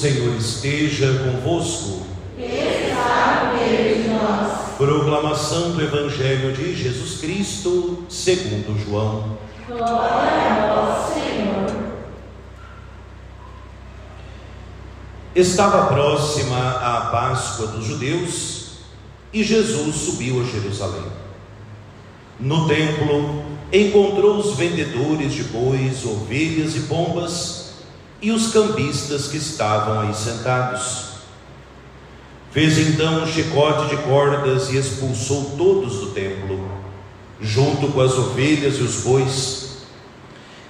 Senhor esteja convosco. Está no meio de nós. Proclamação do Evangelho de Jesus Cristo, segundo João. Glória a vós, Senhor. Estava próxima a Páscoa dos judeus e Jesus subiu a Jerusalém. No templo, encontrou os vendedores de bois, ovelhas e pombas e os cambistas que estavam aí sentados. Fez então um chicote de cordas e expulsou todos do templo, junto com as ovelhas e os bois.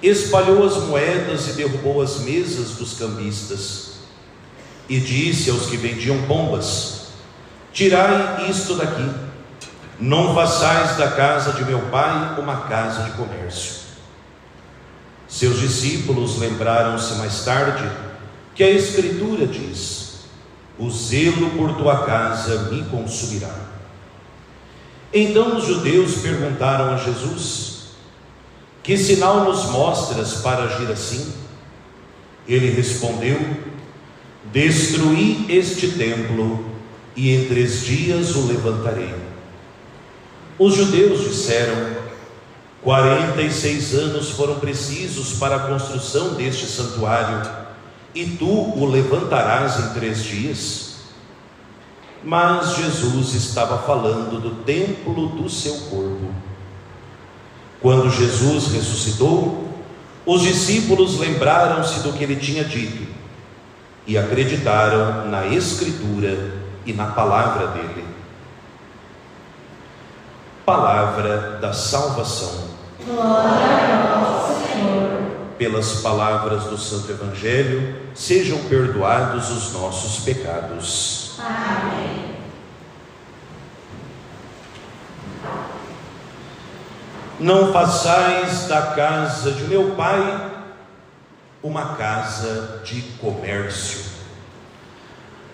Espalhou as moedas e derrubou as mesas dos cambistas. E disse aos que vendiam pombas: tirai isto daqui, não façais da casa de meu pai uma casa de comércio. Seus discípulos lembraram-se mais tarde que a Escritura diz: o zelo por tua casa me consumirá. Então os judeus perguntaram a Jesus: que sinal nos mostras para agir assim? Ele respondeu: destruí este templo e em 3 dias o levantarei. Os judeus disseram: 46 anos foram precisos para a construção deste santuário, e tu o levantarás em 3 dias? Mas Jesus estava falando do templo do seu corpo. Quando Jesus ressuscitou, os discípulos lembraram-se do que ele tinha dito e acreditaram na Escritura e na palavra dele. Palavra da salvação. Glória a vós, Senhor. Pelas palavras do Santo Evangelho, sejam perdoados os nossos pecados. Amém. Não façais da casa de meu pai uma casa de comércio.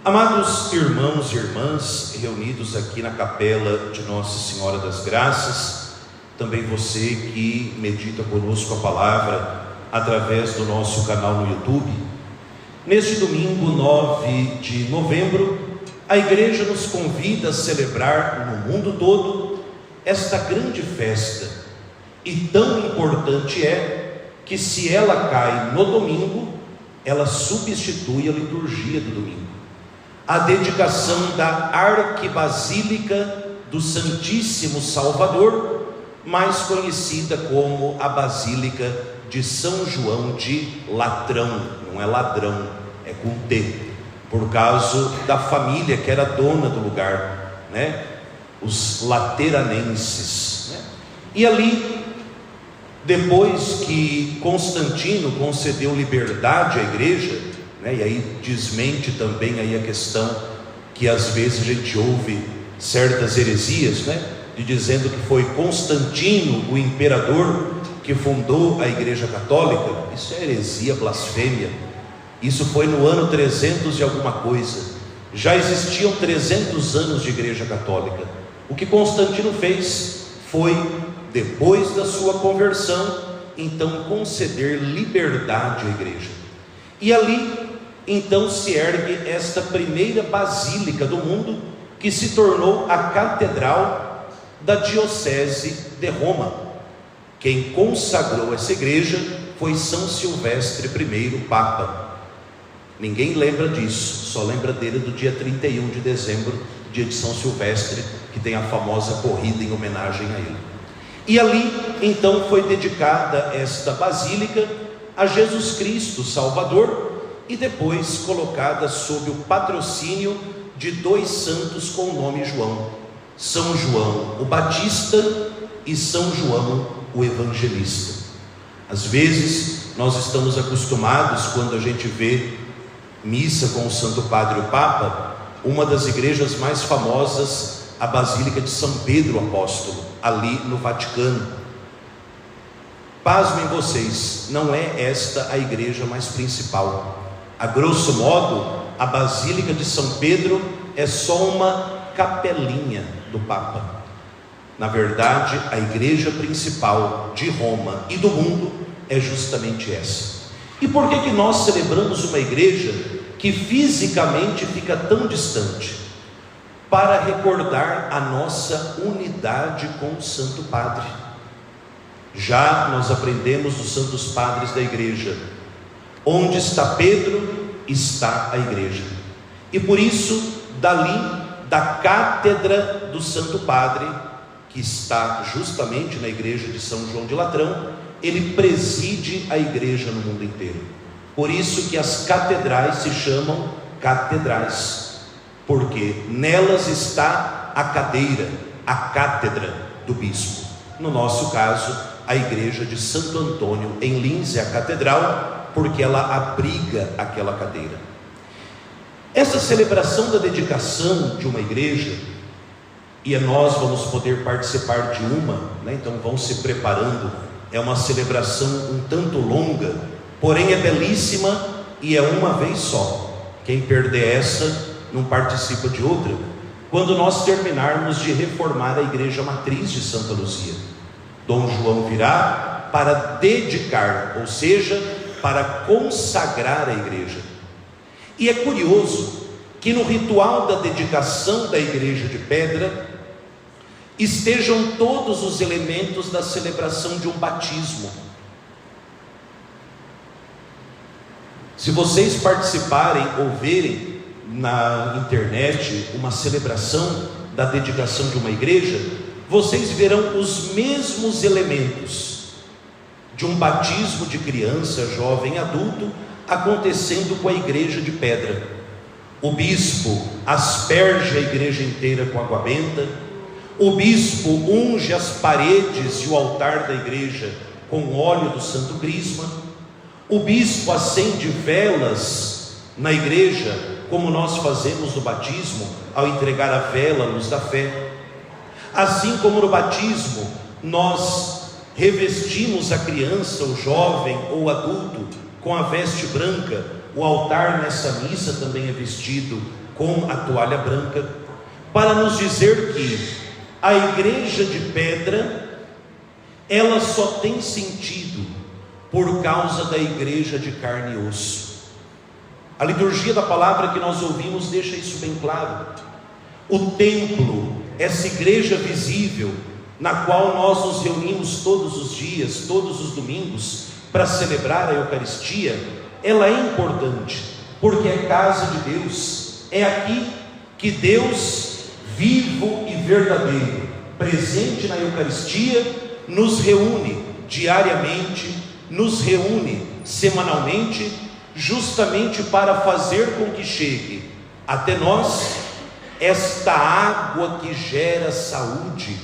Amados irmãos e irmãs, reunidos aqui na capela de Nossa Senhora das Graças, também você que medita conosco a palavra através do nosso canal no YouTube, neste domingo 9 de novembro, a Igreja nos convida a celebrar no mundo todo esta grande festa, e tão importante é que, se ela cai no domingo, ela substitui a liturgia do domingo, a dedicação da Arquibasílica do Santíssimo Salvador, mais conhecida como a Basílica de São João de Latrão. Não é ladrão, é com T, por causa da família que era dona do lugar, né? Os lateranenses, né? E ali, depois que Constantino concedeu liberdade à igreja, né? E aí desmente também aí a questão que às vezes a gente ouve certas heresias, né? De dizendo que foi Constantino, o imperador, que fundou a Igreja Católica. Isso é heresia, blasfêmia. Isso foi no ano 300 e alguma coisa. Já existiam 300 anos de Igreja Católica. O que Constantino fez foi, depois da sua conversão, então conceder liberdade à igreja. E ali, então, se ergue esta primeira basílica do mundo, que se tornou a catedral da Diocese de Roma. Quem consagrou essa igreja foi São Silvestre I, Papa. Ninguém lembra disso, só lembra dele do dia 31 de dezembro, dia de São Silvestre, que tem a famosa corrida em homenagem a ele. E ali, então, foi dedicada esta basílica a Jesus Cristo Salvador, e depois colocada sob o patrocínio de 2 santos com o nome João: São João o Batista e São João o Evangelista. Às vezes nós estamos acostumados, quando a gente vê missa com o Santo Padre o Papa, uma das igrejas mais famosas, a Basílica de São Pedro Apóstolo, ali no Vaticano. Pasmem vocês, não é esta a igreja mais principal. A grosso modo, a Basílica de São Pedro é só uma capelinha do Papa. Na verdade, a igreja principal de Roma e do mundo é justamente essa. E por que nós celebramos uma igreja que fisicamente fica tão distante, para recordar a nossa unidade com o Santo Padre. Já nós aprendemos dos Santos Padres da Igreja: onde está Pedro, está a Igreja. E por isso, dali, da cátedra do Santo Padre, que está justamente na igreja de São João de Latrão, ele preside a igreja no mundo inteiro. Por isso que as catedrais se chamam catedrais, porque nelas está a cadeira, a cátedra do bispo. No nosso caso, a igreja de Santo Antônio em Linz é a catedral, porque ela abriga aquela cadeira. Essa celebração da dedicação de uma igreja, e nós vamos poder participar de uma, né? Então vão se preparando. É uma celebração um tanto longa, porém é belíssima e é uma vez só. Quem perder essa não participa de outra. Quando nós terminarmos de reformar a igreja matriz de Santa Luzia, Dom João virá para dedicar, ou seja, para consagrar a igreja. E é curioso que no ritual da dedicação da igreja de pedra estejam todos os elementos da celebração de um batismo. Se vocês participarem ou verem na internet uma celebração da dedicação de uma igreja, vocês verão os mesmos elementos de um batismo de criança, jovem, adulto, acontecendo com a igreja de pedra. O bispo asperge a igreja inteira com água benta, o bispo unge as paredes e o altar da igreja com óleo do Santo Crisma, o bispo acende velas na igreja, como nós fazemos no batismo, ao entregar a vela à luz da fé. Assim como no batismo nós revestimos a criança, o jovem ou o adulto com a veste branca, o altar nessa missa também é vestido com a toalha branca, para nos dizer que a igreja de pedra, ela só tem sentido por causa da igreja de carne e osso. A liturgia da palavra que nós ouvimos deixa isso bem claro. O templo, essa igreja visível, na qual nós nos reunimos todos os dias, todos os domingos, para celebrar a Eucaristia, ela é importante, porque é casa de Deus. É aqui que Deus, vivo e verdadeiro, presente na Eucaristia, nos reúne diariamente, nos reúne semanalmente, justamente para fazer com que chegue até nós esta água que gera saúde,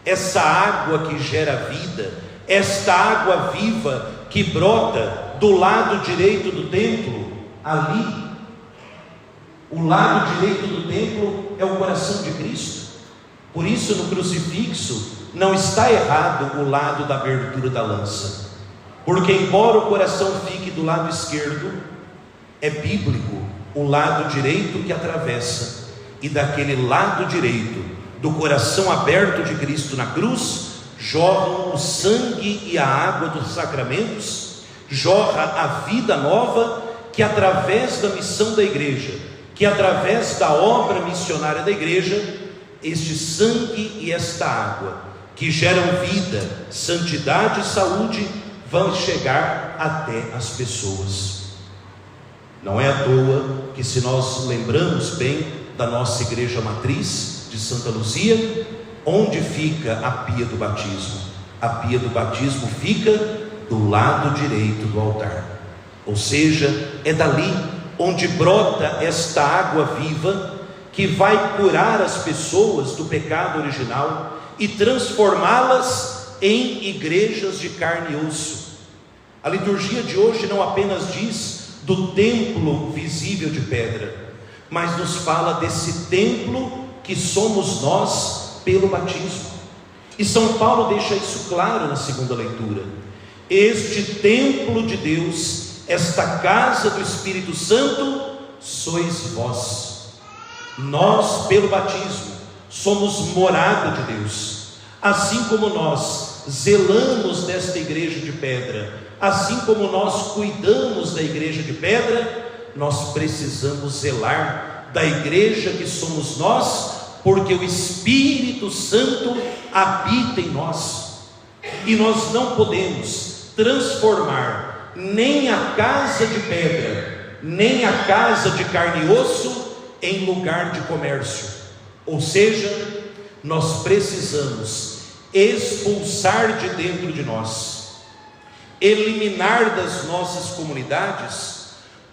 essa água que gera vida, esta água viva que brota do lado direito do templo. Ali, o lado direito do templo é o coração de Cristo. Por isso, no crucifixo não está errado o lado da abertura da lança, porque embora o coração fique do lado esquerdo, é bíblico o lado direito que atravessa, e daquele lado direito do coração aberto de Cristo na cruz jorram o sangue e a água dos sacramentos, jorra a vida nova que através da missão da igreja, que através da obra missionária da igreja, este sangue e esta água que geram vida, santidade e saúde vão chegar até as pessoas. Não é à toa que, se nós lembramos bem da nossa igreja matriz de Santa Luzia, onde fica a pia do batismo? A pia do batismo fica do lado direito do altar, ou seja, é dali onde brota esta água viva que vai curar as pessoas do pecado original e transformá-las em igrejas de carne e osso. A liturgia de hoje não apenas diz do templo visível de pedra, mas nos fala desse templo que somos nós pelo batismo. E São Paulo deixa isso claro na segunda leitura: este templo de Deus, esta casa do Espírito Santo, sois vós. Nós, pelo batismo, somos morada de Deus. Assim como nós zelamos desta igreja de pedra, assim como nós cuidamos da igreja de pedra, nós precisamos zelar da igreja que somos nós, porque o Espírito Santo habita em nós, e nós não podemos transformar nem a casa de pedra, nem a casa de carne e osso em lugar de comércio. Ou seja, nós precisamos expulsar de dentro de nós, eliminar das nossas comunidades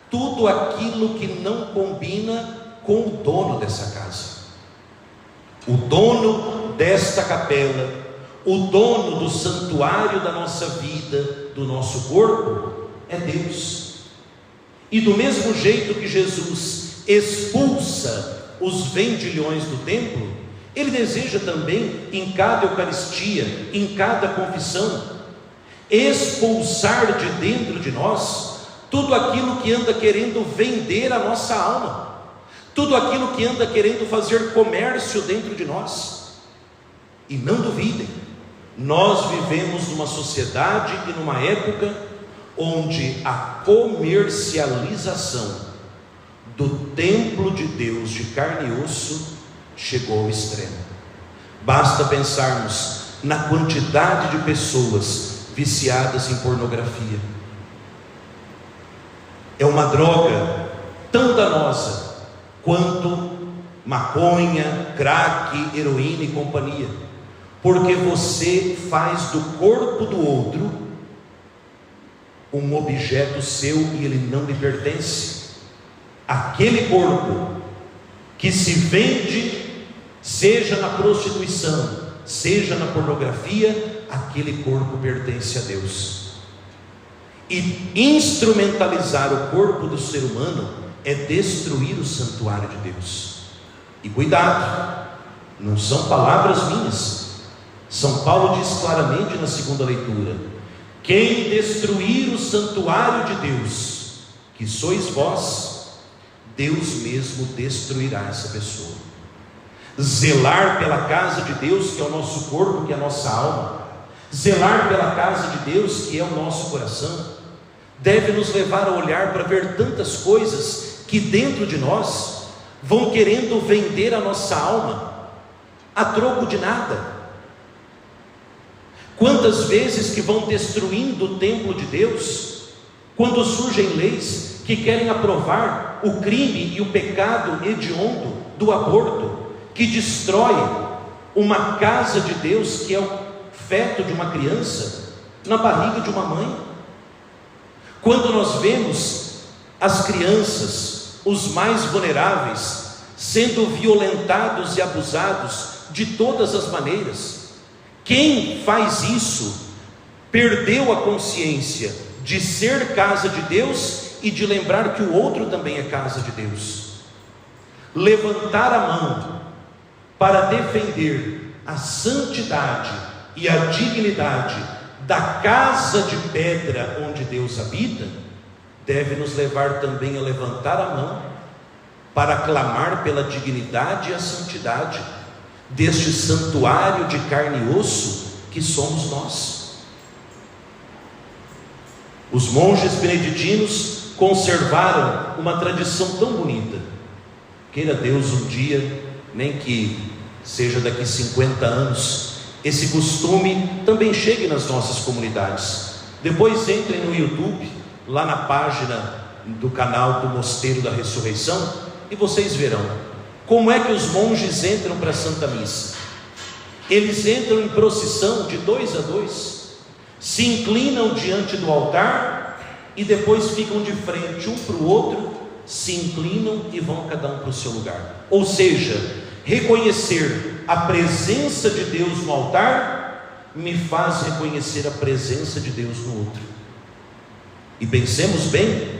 tudo aquilo que não combina com o dono dessa casa. O dono desta capela, o dono do santuário da nossa vida, do nosso corpo, é Deus. E do mesmo jeito que Jesus expulsa os vendilhões do templo, Ele deseja também, em cada Eucaristia, em cada confissão, expulsar de dentro de nós tudo aquilo que anda querendo vender a nossa alma, tudo aquilo que anda querendo fazer comércio dentro de nós. E não duvidem, nós vivemos numa sociedade e numa época onde a comercialização do templo de Deus de carne e osso chegou ao extremo. Basta pensarmos na quantidade de pessoas viciadas em pornografia. É uma droga tão danosa quanto maconha, crack, heroína e companhia, porque você faz do corpo do outro um objeto seu e ele não lhe pertence. Aquele corpo que se vende, seja na prostituição, seja na pornografia, aquele corpo pertence a Deus. E instrumentalizar o corpo do ser humano é destruir o santuário de Deus. E cuidado, não são palavras minhas. São Paulo diz claramente na segunda leitura: quem destruir o santuário de Deus, que sois vós, Deus mesmo destruirá essa pessoa. Zelar pela casa de Deus, que é o nosso corpo, que é a nossa alma, zelar pela casa de Deus, que é o nosso coração, deve nos levar a olhar para ver tantas coisas que dentro de nós vão querendo vender a nossa alma a troco de nada. Quantas vezes que vão destruindo o templo de Deus, quando surgem leis que querem aprovar o crime e o pecado hediondo do aborto, que destrói uma casa de Deus, que é o feto de uma criança na barriga de uma mãe. Quando nós vemos as crianças, os mais vulneráveis, sendo violentados e abusados de todas as maneiras, quem faz isso perdeu a consciência de ser casa de Deus e de lembrar que o outro também é casa de Deus. Levantar a mão para defender a santidade e a dignidade da casa de pedra onde Deus habita, deve nos levar também a levantar a mão para clamar pela dignidade e a santidade deste santuário de carne e osso que somos nós. Os monges beneditinos conservaram uma tradição tão bonita. Queira Deus um dia, nem que seja daqui 50 anos, esse costume também chegue nas nossas comunidades. Depois entrem no YouTube, lá na página do canal do Mosteiro da Ressurreição, e vocês verão como é que os monges entram para a Santa Missa. Eles entram em procissão de 2 a 2, se inclinam diante do altar e depois ficam de frente um para o outro, se inclinam e vão cada um para o seu lugar. Ou seja, reconhecer a presença de Deus no altar me faz reconhecer a presença de Deus no outro. E pensemos bem,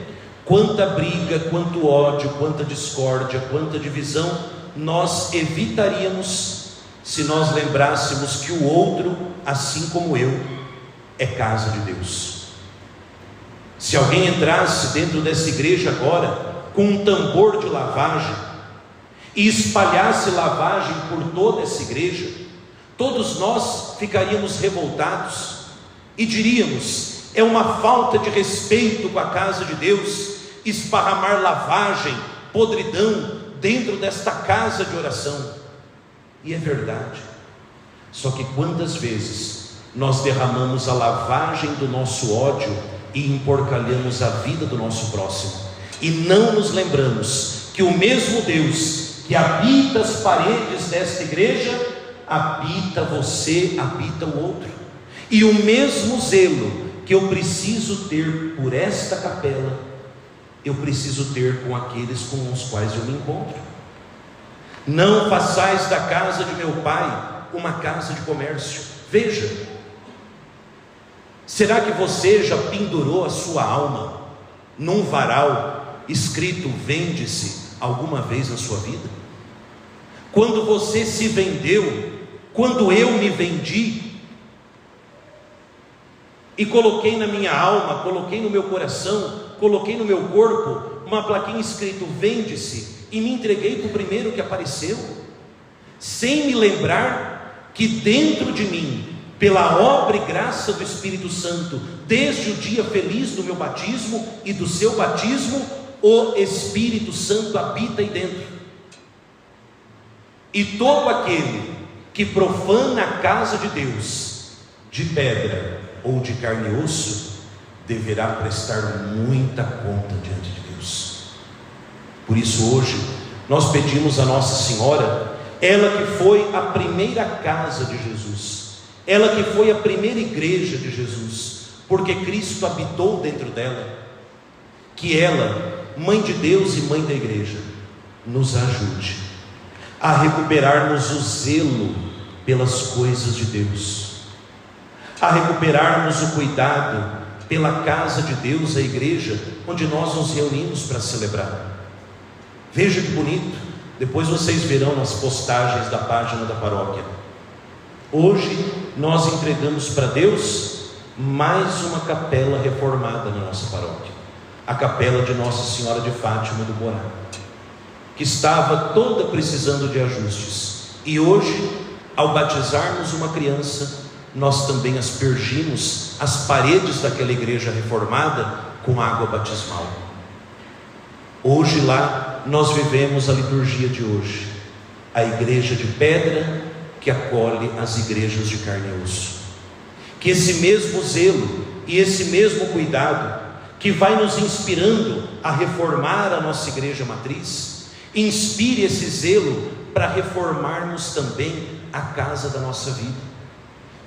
quanta briga, quanto ódio, quanta discórdia, quanta divisão nós evitaríamos se nós lembrássemos que o outro, assim como eu, é casa de Deus. Se alguém entrasse dentro dessa igreja agora com um tambor de lavagem e espalhasse lavagem por toda essa igreja, todos nós ficaríamos revoltados e diríamos: é uma falta de respeito com a casa de Deus esparramar lavagem, podridão dentro desta casa de oração. E é verdade. Só que quantas vezes nós derramamos a lavagem do nosso ódio e emporcalhamos a vida do nosso próximo, e não nos lembramos que o mesmo Deus que habita as paredes desta igreja habita você, habita o outro. E o mesmo zelo que eu preciso ter por esta capela, eu preciso ter com aqueles com os quais eu me encontro. Não façais da casa de meu pai uma casa de comércio. Veja, será que você já pendurou a sua alma num varal escrito vende-se alguma vez na sua vida? Quando você se vendeu, quando eu me vendi e coloquei na minha alma, coloquei no meu coração, coloquei no meu corpo uma plaquinha escrito vende-se, e me entreguei para o primeiro que apareceu, sem me lembrar que dentro de mim, pela obra e graça do Espírito Santo, desde o dia feliz do meu batismo e do seu batismo, o Espírito Santo habita aí dentro. E todo aquele que profana a casa de Deus, de pedra ou de carne e osso, deverá prestar muita conta diante de Deus. Por isso hoje nós pedimos a Nossa Senhora, ela que foi a primeira casa de Jesus, ela que foi a primeira igreja de Jesus, porque Cristo habitou dentro dela, que ela, Mãe de Deus e Mãe da igreja, nos ajude a recuperarmos o zelo pelas coisas de Deus, a recuperarmos o cuidado pela casa de Deus, a igreja, onde nós nos reunimos para celebrar. Veja que bonito, depois vocês verão nas postagens da página da paróquia. Hoje nós entregamos para Deus mais uma capela reformada na nossa paróquia, a capela de Nossa Senhora de Fátima do Borá, que estava toda precisando de ajustes, e hoje, ao batizarmos uma criança, nós também aspergimos as paredes daquela igreja reformada com água batismal. Hoje lá nós vivemos a liturgia de hoje, a igreja de pedra que acolhe as igrejas de carne e osso. Que esse mesmo zelo e esse mesmo cuidado que vai nos inspirando a reformar a nossa igreja matriz, inspire esse zelo para reformarmos também a casa da nossa vida.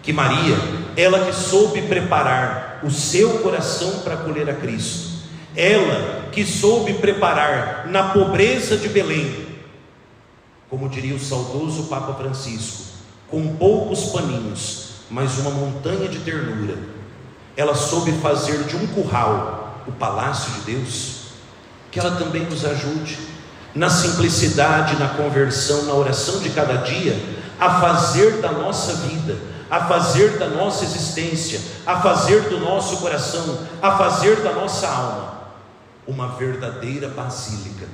Que Maria, ela que soube preparar o seu coração para acolher a Cristo, ela que soube preparar na pobreza de Belém, como diria o saudoso Papa Francisco, com poucos paninhos, mas uma montanha de ternura, ela soube fazer de um curral o palácio de Deus. Que ela também nos ajude na simplicidade, na conversão, na oração de cada dia, a fazer da nossa vida, a fazer da nossa existência, a fazer do nosso coração, a fazer da nossa alma uma verdadeira basílica.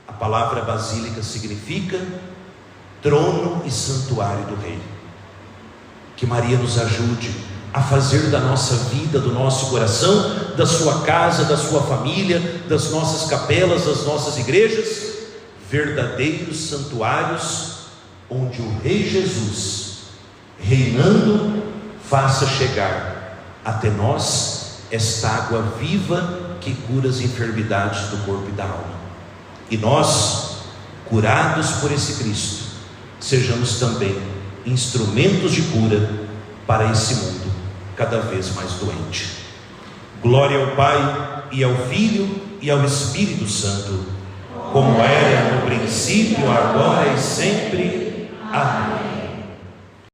A palavra basílica significa trono e santuário do Rei. Que Maria nos ajude a fazer da nossa vida, do nosso coração, da sua casa, da sua família, das nossas capelas, das nossas igrejas, verdadeiros santuários, onde o Rei Jesus, reinando, faça chegar até nós esta água viva que cura as enfermidades do corpo e da alma. E nós, curados por esse Cristo, sejamos também instrumentos de cura para esse mundo cada vez mais doente. Glória ao Pai, e ao Filho, e ao Espírito Santo, como era no princípio, agora e sempre. Amém.